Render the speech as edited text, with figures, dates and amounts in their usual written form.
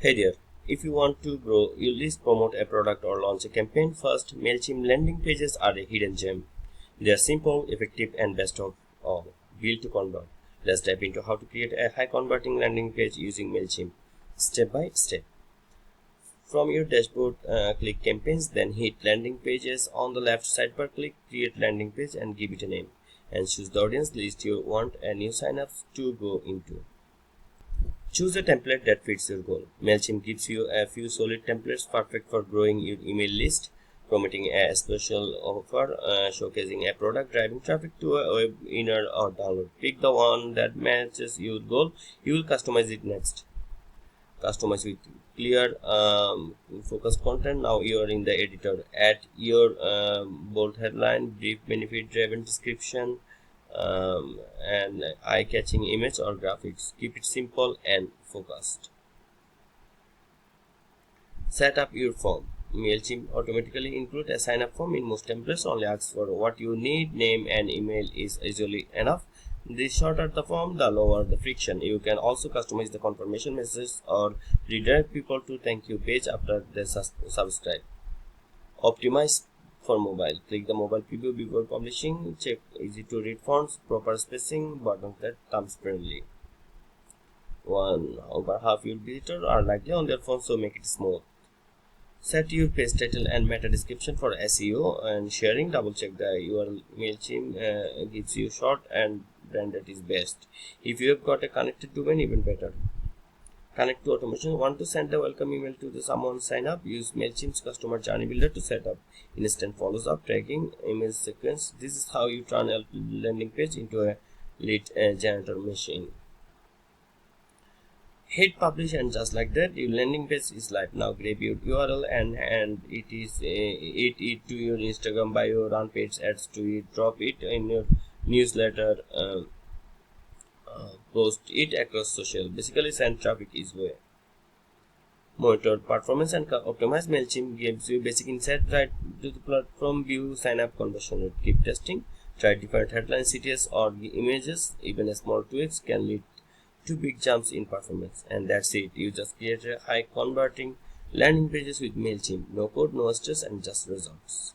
Hey there, if you want to grow your list, promote a product, or launch a campaign first, Mailchimp landing pages are a hidden gem. They are simple, effective, and best of all, built to convert. Let's dive into how to create a high converting landing page using Mailchimp, step by step. From your dashboard, click campaigns, then hit landing pages on the left sidebar, click create landing page and give it a name, and choose the audience list you want a new signups to go into. Choose a template that fits your goal. Mailchimp gives you a few solid templates perfect for growing your email list, promoting a special offer, showcasing a product, driving traffic to a webinar or download. Pick the one that matches your goal. You will customize it next. Customize with clear, focused content. Now you are in the editor. Add your bold headline, brief benefit-driven description, and eye-catching image or graphics. Keep it simple and focused. Set up your form. Mailchimp automatically includes a sign-up form in most templates. Only asks for what you need. Name and email is usually enough. The shorter the form, the lower the friction. You can also customize the confirmation messages or redirect people to thank you page after they subscribe. Optimize for mobile. Click the mobile preview before publishing. Check easy to read fonts, proper spacing, buttons that thumbs friendly. Over half your visitors are likely on their phone, so make it smooth. Set your page title and meta description for SEO and sharing. Double check the URL. Mailchimp gives you short and branded is best. If you have got a connected domain, even better. Connect to automation. Want to send a welcome email to someone sign up? Use Mailchimp's customer journey builder to set up instant follows up tracking email sequence. This is how you turn a landing page into a lead generator machine. Hit publish and just like that your landing page is live. Now grab your URL and it to your Instagram bio, run page ads to it, drop it in your newsletter, post it across social. Basically send traffic is way. Monitor performance and optimize. Mailchimp gives you basic insight right to the platform view, sign up, conversion rate. Keep testing. Try different headlines, CTS or images. Even a small tweaks can lead to big jumps in performance. And that's it. You just create a high converting landing pages with Mailchimp. No code, no stress, and just results.